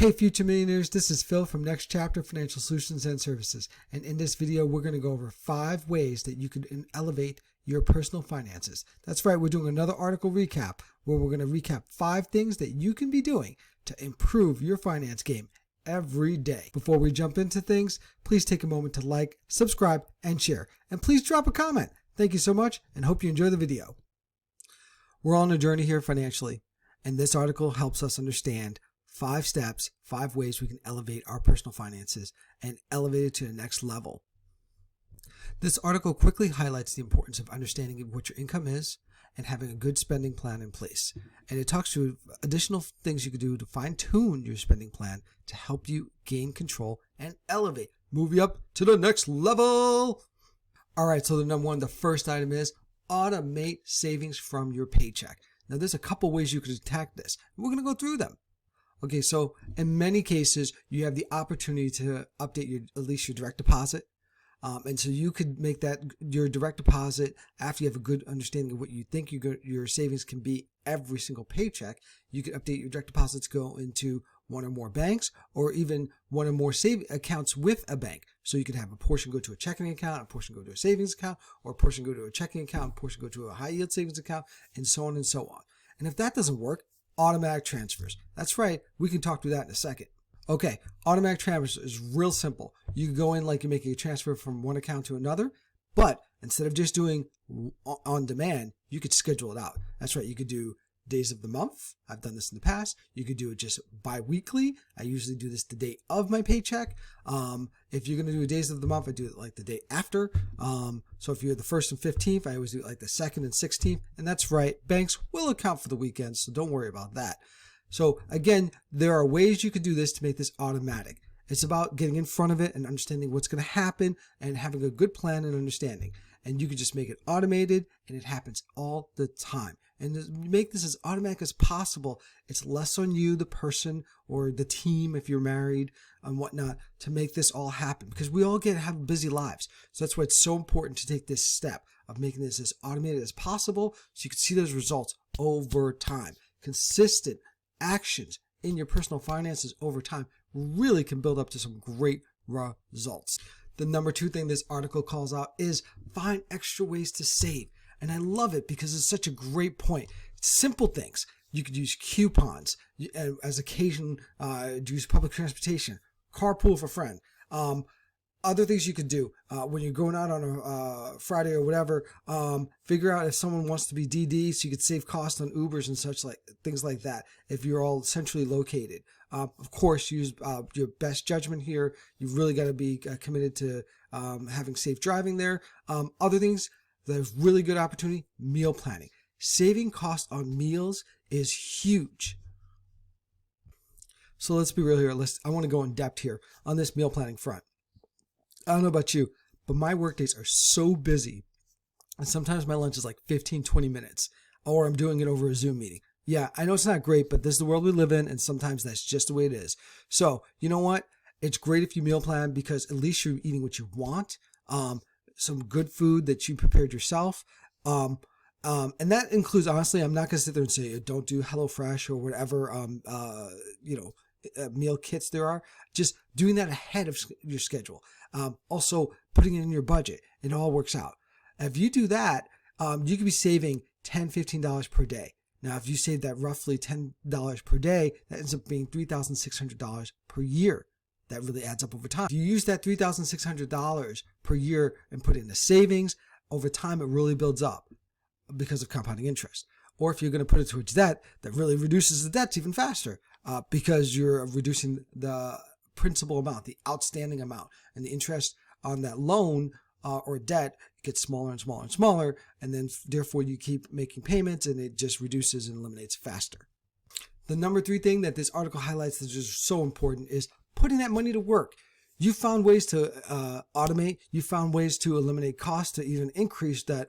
Hey future millionaires, this is Phil from Next Chapter Financial Solutions and Services, and in this video we're going to go over 5 ways that you can elevate your personal finances. That's right, we're doing another article recap where we're going to recap 5 things that you can be doing to improve your finance game every day. Before we jump into things, please take a moment to like, subscribe, and share, and please drop a comment. Thank you so much and hope you enjoy the video. We're on a journey here financially, and this article helps us understand 5 steps, 5 ways we can elevate our personal finances and elevate it to the next level. This article quickly highlights the importance of understanding what your income is and having a good spending plan in place. And it talks to additional things you can do to fine-tune your spending plan to help you gain control and elevate, move you up to the next level. All right, so the first item is automate savings from your paycheck. Now, there's a couple ways you could attack this. We're going to go through them. Okay, so in many cases, you have the opportunity to update at least your direct deposit. And so you could make that your direct deposit after you have a good understanding of what you think your savings can be every single paycheck. You could update your direct deposits, go into one or more banks, or even one or more saving accounts with a bank. So you could have a portion go to a checking account, a portion go to a savings account, or a portion go to a checking account, a portion go to a high yield savings account, and so on and so on. And if that doesn't work, automatic transfers. That's right. We can talk through that in a second. Okay. Automatic transfers is real simple. You can go in like you're making a transfer from one account to another, but instead of just doing on demand, you could schedule it out. That's right. You could do days of the month. I've done this in the past. You could do it just bi-weekly. I usually do this the day of my paycheck. If you're going to do days of the month, I do it like the day after. So if you're the 1st and 15th, I always do it like the 2nd and 16th. And that's right. Banks will account for the weekends, so don't worry about that. So again, there are ways you could do this to make this automatic. It's about getting in front of it and understanding what's going to happen and having a good plan and understanding. And you can just make it automated, and it happens all the time. And to make this as automatic as possible, it's less on you, the person, or the team if you're married and whatnot, to make this all happen, because we all have busy lives. So that's why it's so important to take this step of making this as automated as possible so you can see those results over time. Consistent actions in your personal finances over time really can build up to some great results. The number 2 thing this article calls out is find extra ways to save. And I love it because it's such a great point. Simple things. You could use coupons as occasion, use public transportation, carpool with a friend. Other things you could do when you're going out on a Friday or whatever, figure out if someone wants to be DD so you could save costs on Ubers and such, like things like that if you're all centrally located. Of course, use your best judgment here. You've really got to be committed to having safe driving there. Other things, there's really good opportunity, meal planning. Saving costs on meals is huge. So let's be real here. I want to go in depth here on this meal planning front. I don't know about you, but my work days are so busy, and sometimes my lunch is like 15, 20 minutes, or I'm doing it over a Zoom meeting. Yeah, I know it's not great, but this is the world we live in, and sometimes that's just the way it is. So, you know what? It's great if you meal plan because at least you're eating what you want, some good food that you prepared yourself. And that includes, honestly, I'm not going to sit there and say, don't do HelloFresh or whatever, meal kits there are. Just doing that ahead of your schedule. Also putting it in your budget. It all works out. If you do that, you could be saving $10, $15 per day. Now, if you save that roughly $10 per day, that ends up being $3,600 per year. That really adds up over time. If you use that $3,600 per year and put it into savings, over time it really builds up because of compounding interest. Or if you're going to put it towards debt, that really reduces the debts even faster because you're reducing the principal amount, the outstanding amount, and the interest on that loan or debt gets smaller and smaller and smaller, and then therefore you keep making payments and it just reduces and eliminates faster. The number 3 thing that this article highlights that is so important is putting that money to work. You found ways to automate. You found ways to eliminate costs to even increase the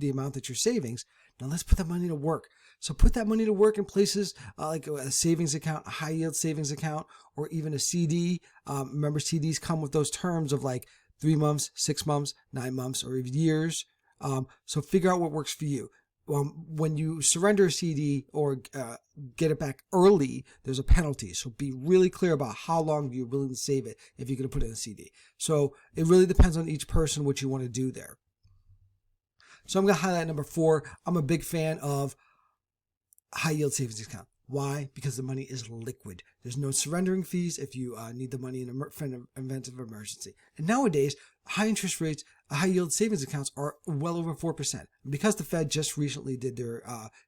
amount that you're savings. Now let's put that money to work. So put that money to work in places like a savings account, a high yield savings account, or even a CD. Remember, CDs come with those terms of like 3 months, 6 months, 9 months, or even years. So figure out what works for you. when you surrender a CD or get it back early, there's a penalty. So be really clear about how long you're willing to save it if you're going to put it in a CD. So it really depends on each person what you want to do there. So I'm going to highlight number 4. I'm a big fan of high yield savings account. Why? Because the money is liquid. There's no surrendering fees if you need the money in an event of emergency. And nowadays, high interest rates, high yield savings accounts are well over 4%. Because the Fed just recently did their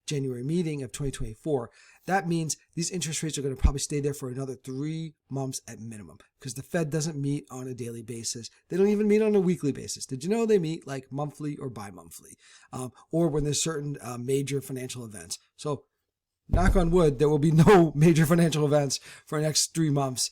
January meeting of 2024, that means these interest rates are going to probably stay there for another 3 months at minimum, because the Fed doesn't meet on a daily basis. They don't even meet on a weekly basis. Did you know they meet like monthly or bi-monthly, or when there's certain major financial events? So knock on wood, there will be no major financial events for the next 3 months.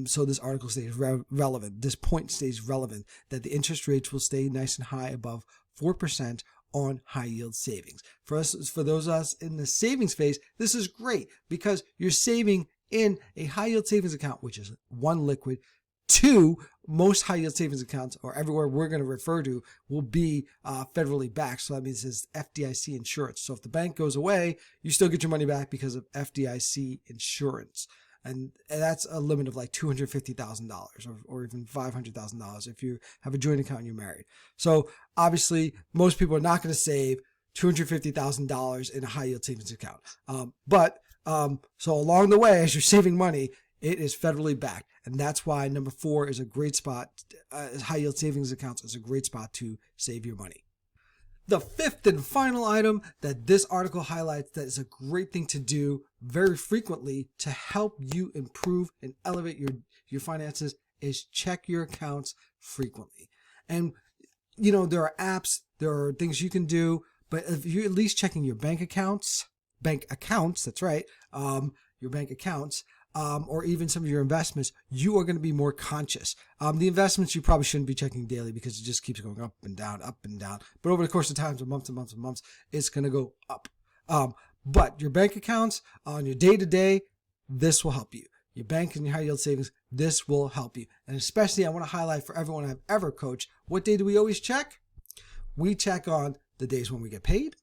So this article stays relevant. This point stays relevant, that the interest rates will stay nice and high above 4% on high yield savings. For those of us in the savings phase, this is great because you're saving in a high yield savings account, which is 1, liquid. 2, most high yield savings accounts, or everywhere we're going to refer to, will be federally backed. So that means it's FDIC insurance. So if the bank goes away, you still get your money back because of FDIC insurance. And that's a limit of like $250,000 or even $500,000 if you have a joint account and you're married. So obviously, most people are not going to save $250,000 in a high yield savings account. So along the way, as you're saving money, it is federally backed. And that's why number 4 is a great spot. High yield savings accounts is a great spot to save your money. The 5th and final item that this article highlights that is a great thing to do very frequently to help you improve and elevate your finances is check your accounts frequently. And, there are apps, there are things you can do, but if you're at least checking your bank accounts, that's right, your bank accounts, or even some of your investments, you are going to be more conscious. The investments you probably shouldn't be checking daily because it just keeps going up and down, up and down. But over the course of time, months and months and months, it's going to go up. But your bank accounts on your day-to-day, this will help you. Your bank and your high yield savings, this will help you. And especially I want to highlight for everyone I've ever coached, what day do we always check? We check on the days when we get paid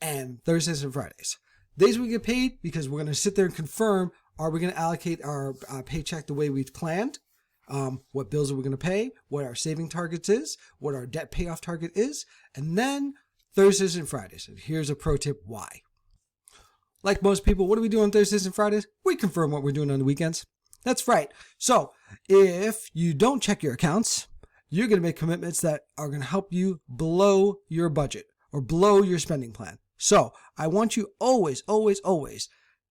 and Thursdays and Fridays. Days we get paid because we're going to sit there and confirm, are we going to allocate our paycheck the way we've planned? What bills are we going to pay? What our saving targets is? What our debt payoff target is? And then Thursdays and Fridays. And here's a pro tip why. Like most people, what do we do on Thursdays and Fridays? We confirm what we're doing on the weekends. That's right. So if you don't check your accounts, you're going to make commitments that are going to help you blow your budget or blow your spending plan. So I want you always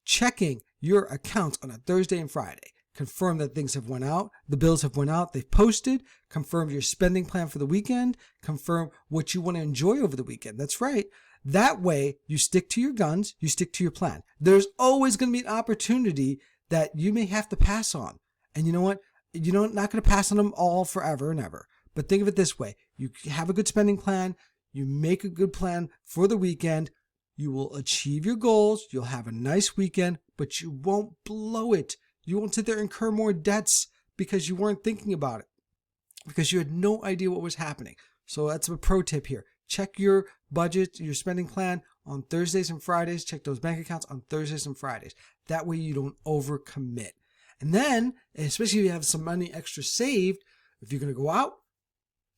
checking your accounts on a Thursday and Friday. Confirm that things have went out, the bills have went out, they've posted, confirm your spending plan for the weekend, confirm what you want to enjoy over the weekend. That's right. That way you stick to your guns, you stick to your plan. There's always going to be an opportunity that you may have to pass on. And you know what? You're not going to pass on them all forever and ever. But think of it this way. You have a good spending plan. You make a good plan for the weekend. You will achieve your goals. You'll have a nice weekend, but you won't blow it. You won't sit there and incur more debts because you weren't thinking about it, because you had no idea what was happening. So that's a pro tip here. Check your budget, your spending plan on Thursdays and Fridays. Check those bank accounts on Thursdays and Fridays. That way you don't overcommit. And then, especially if you have some money extra saved, if you're going to go out,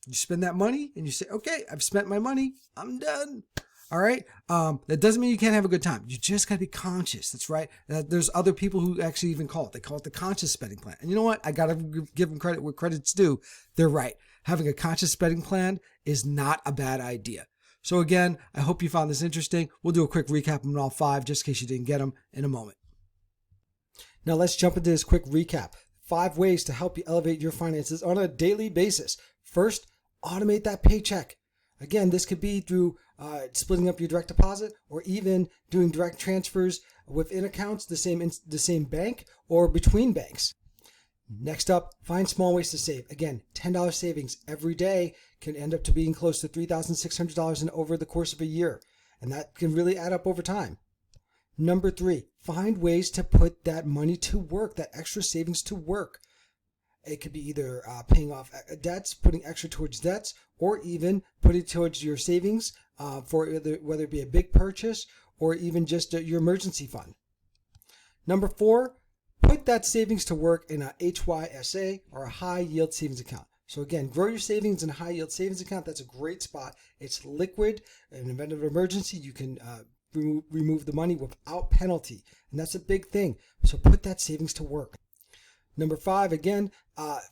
you spend that money and you say, okay, I've spent my money. I'm done. All right. That doesn't mean you can't have a good time. You just got to be conscious. That's right. There's other people who actually even call it. They call it the conscious spending plan. And you know what? I got to give them credit where credit's due. They're right. Having a conscious spending plan is not a bad idea. So again, I hope you found this interesting. We'll do a quick recap on all 5 just in case you didn't get them in a moment. Now let's jump into this quick recap. 5 ways to help you elevate your finances on a daily basis. First, automate that paycheck. Again, this could be through splitting up your direct deposit or even doing direct transfers within accounts, the same bank or between banks. Next up, find small ways to save. Again, $10 savings every day can end up to being close to $3,600 over the course of a year. And that can really add up over time. Number 3, find ways to put that money to work, that extra savings to work. It could be either paying off debts, putting extra towards debts, or even putting towards your savings for whether it be a big purchase or even just your emergency fund. Number 4, put that savings to work in a HYSA or a high yield savings account. So again, grow your savings in a high yield savings account. That's a great spot. It's liquid. In the event of an emergency, you can remove the money without penalty. And that's a big thing. So put that savings to work. Number 5, again,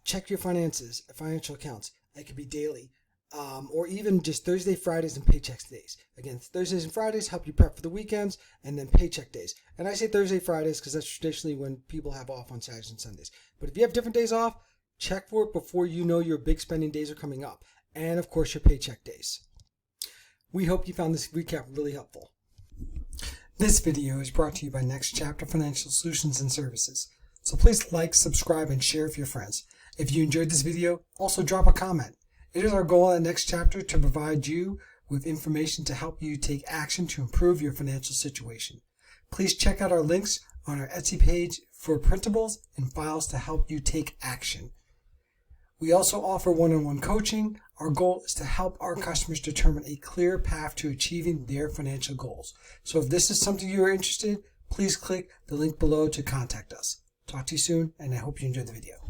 check your finances, financial accounts. It could be daily. Or even just Thursday, Fridays, and paycheck days. Again, Thursdays and Fridays help you prep for the weekends, and then paycheck days. And I say Thursday, Fridays because that's traditionally when people have off on Saturdays and Sundays. But if you have different days off, check for it before you know your big spending days are coming up. And of course, your paycheck days. We hope you found this recap really helpful. This video is brought to you by Next Chapter Financial Solutions and Services. So please like, subscribe, and share with your friends. If you enjoyed this video, also drop a comment. It is our goal at Next Chapter to provide you with information to help you take action to improve your financial situation. Please check out our links on our Etsy page for printables and files to help you take action. We also offer one-on-one coaching. Our goal is to help our customers determine a clear path to achieving their financial goals. So if this is something you are interested in, please click the link below to contact us. Talk to you soon, and I hope you enjoyed the video.